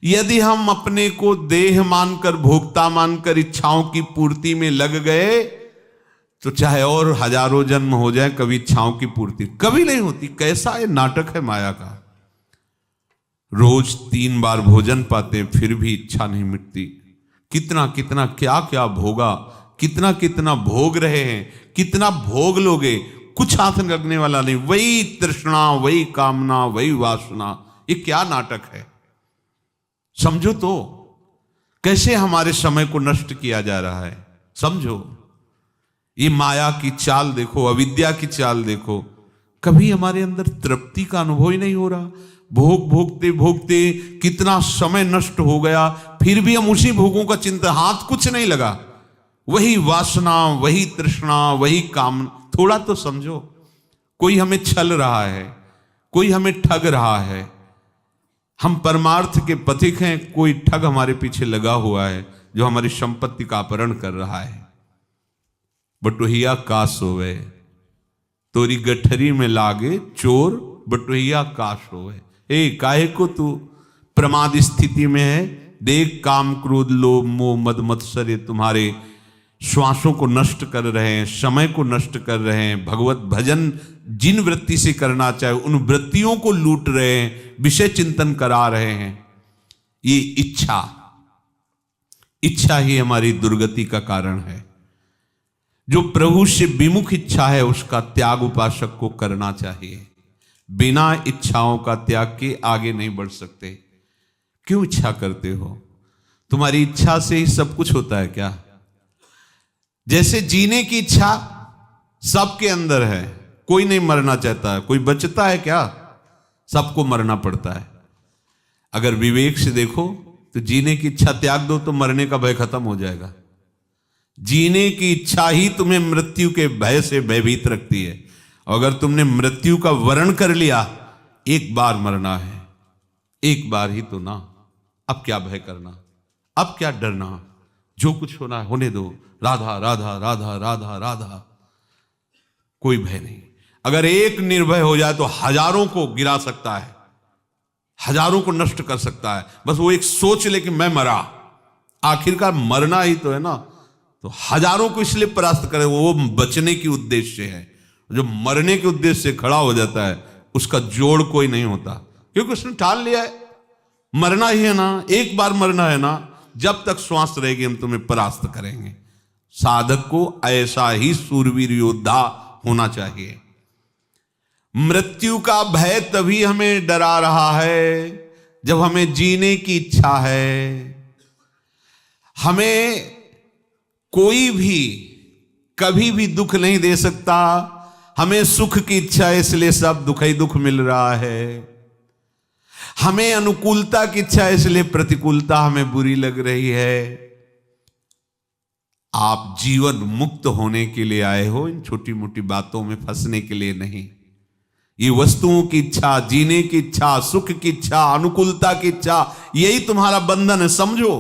यदि हम अपने को देह मानकर, भोक्ता मानकर इच्छाओं की पूर्ति में लग गए तो चाहे और हजारों जन्म हो जाए, कभी इच्छाओं की पूर्ति कभी नहीं होती। कैसा ये नाटक है माया का। रोज 3 बार भोजन पाते फिर भी इच्छा नहीं मिटती। कितना कितना क्या क्या भोगा, कितना कितना भोग रहे हैं, कितना भोग लोगे, कुछ हाथ लगने वाला नहीं। वही तृष्णा, वही कामना, वही वासना। ये क्या नाटक है, समझो तो। कैसे हमारे समय को नष्ट किया जा रहा है, समझो। ये माया की चाल देखो, अविद्या की चाल देखो। कभी हमारे अंदर तृप्ति का अनुभव ही नहीं हो रहा। भोग भोगते भोगते कितना समय नष्ट हो गया, फिर भी हम उसी भोगों का चिंतन, हाथ कुछ नहीं लगा। वही वासना, वही तृष्णा, वही काम। थोड़ा तो समझो, कोई हमें छल रहा है, कोई हमें ठग रहा है। हम परमार्थ के पथिक हैं, कोई ठग हमारे पीछे लगा हुआ है जो हमारी संपत्ति का अपहरण कर रहा है। बटोहिया काश होवे, तोरी गठरी में लागे चोर, बटोहिया काश होवे। ए काहे को तू प्रमाद स्थिति में है। देख, काम क्रोध लोभ मोह मद मत्सर ये तुम्हारे श्वासों को नष्ट कर रहे हैं, समय को नष्ट कर रहे हैं। भगवत भजन जिन वृत्ति से करना चाहे उन वृत्तियों को लूट रहे हैं, विषय चिंतन करा रहे हैं। ये इच्छा ही हमारी दुर्गति का कारण है। जो प्रभु से विमुख इच्छा है उसका त्याग उपासक को करना चाहिए। बिना इच्छाओं का त्याग के आगे नहीं बढ़ सकते। क्यों इच्छा करते हो? तुम्हारी इच्छा से ही सब कुछ होता है क्या? जैसे जीने की इच्छा सबके अंदर है, कोई नहीं मरना चाहता है, कोई बचता है क्या? सबको मरना पड़ता है। अगर विवेक से देखो तो जीने की इच्छा त्याग दो तो मरने का भय खत्म हो जाएगा। जीने की इच्छा ही तुम्हें मृत्यु के भय से भयभीत रखती है। अगर तुमने मृत्यु का वरण कर लिया, एक बार मरना है, एक बार ही तो ना, अब क्या भय करना, अब क्या डरना, जो कुछ होना है होने दो। राधा राधा राधा राधा राधा, कोई भय नहीं। अगर एक निर्भय हो जाए तो हजारों को गिरा सकता है, हजारों को नष्ट कर सकता है। बस वो एक सोच ले कि मैं मरा, आखिरकार मरना ही तो है ना। तो हजारों को इसलिए परास्त करे, वो बचने की उद्देश्य है। जो मरने के उद्देश्य से खड़ा हो जाता है उसका जोड़ कोई नहीं होता, क्योंकि उसने ठान लिया है मरना ही है ना, एक बार मरना है ना, जब तक श्वास रहेगी हम तुम्हें परास्त करेंगे। साधक को ऐसा ही सूरवीर योद्धा होना चाहिए। मृत्यु का भय तभी हमें डरा रहा है जब हमें जीने की इच्छा है। हमें कोई भी कभी भी दुख नहीं दे सकता। हमें सुख की इच्छा है, इसलिए सब दुख ही दुख मिल रहा है। हमें अनुकूलता की इच्छा है, इसलिए प्रतिकूलता हमें बुरी लग रही है। आप जीवन मुक्त होने के लिए आए हो, इन छोटी मोटी बातों में फंसने के लिए नहीं। ये वस्तुओं की इच्छा, जीने की इच्छा, सुख की इच्छा, अनुकूलता की इच्छा, यही तुम्हारा बंधन है। समझो,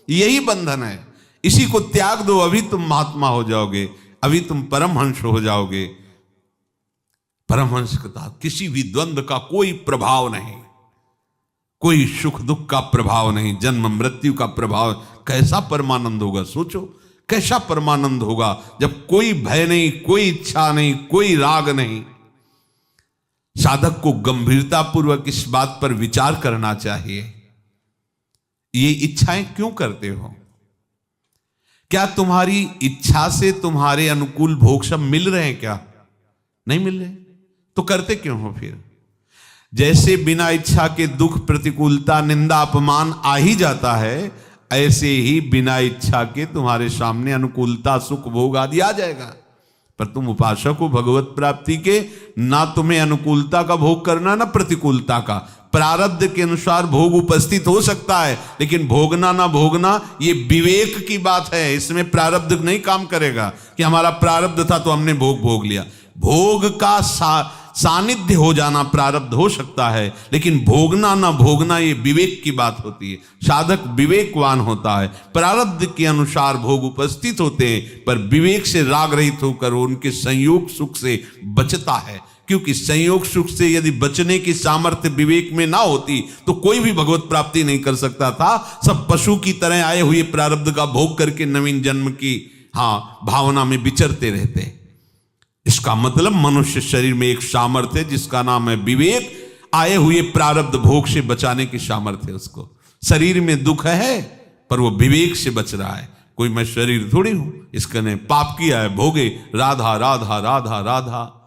यही बंधन है। इसी को त्याग दो, अभी तुम महात्मा हो जाओगे, अभी तुम परमहंस हो जाओगे। परमहंस का किसी भी द्वंद्व का कोई प्रभाव नहीं, कोई सुख दुख का प्रभाव नहीं, जन्म मृत्यु का प्रभाव। कैसा परमानंद होगा, सोचो कैसा परमानंद होगा जब कोई भय नहीं, कोई इच्छा नहीं, कोई राग नहीं। साधक को गंभीरता पूर्वक इस बात पर विचार करना चाहिए। ये इच्छाएं क्यों करते हो? क्या तुम्हारी इच्छा से तुम्हारे अनुकूल भोग सब मिल रहे हैं क्या? नहीं मिल रहे तो करते क्यों हो फिर? जैसे बिना इच्छा के दुख, प्रतिकूलता, निंदा, अपमान आ ही जाता है, ऐसे ही बिना इच्छा के तुम्हारे सामने अनुकूलता, सुख, भोग आदि आ जाएगा। पर तुम उपासक हो भगवत प्राप्ति के, ना तुम्हें अनुकूलता का भोग करना ना प्रतिकूलता का। प्रारब्ध के अनुसार भोग उपस्थित हो सकता है, लेकिन भोगना ना भोगना ये विवेक की बात है। इसमें प्रारब्ध नहीं काम करेगा कि हमारा प्रारब्ध था तो हमने भोग भोग लिया। भोग का सानिध्य हो जाना प्रारब्ध हो सकता है, लेकिन भोगना ना भोगना ये विवेक की बात होती है। साधक विवेकवान होता है, प्रारब्ध के अनुसार भोग उपस्थित होते हैं, पर विवेक से राग रहित होकर उनके संयोग सुख से बचता है। क्योंकि संयोग सुख से यदि बचने की सामर्थ्य विवेक में ना होती तो कोई भी भगवत प्राप्ति नहीं कर सकता था। सब पशु की तरह आए हुए प्रारब्ध का भोग करके नवीन जन्म की भावना में विचरते रहते। इसका मतलब मनुष्य शरीर में एक सामर्थ्य है जिसका नाम है विवेक। आए हुए प्रारब्ध भोग से बचाने की सामर्थ्य है उसको। शरीर में दुख है पर वो विवेक से बच रहा है। कोई मैं शरीर थोड़ी हूं, इसका ने पाप किया है, भोगे, राधा राधा राधा राधा।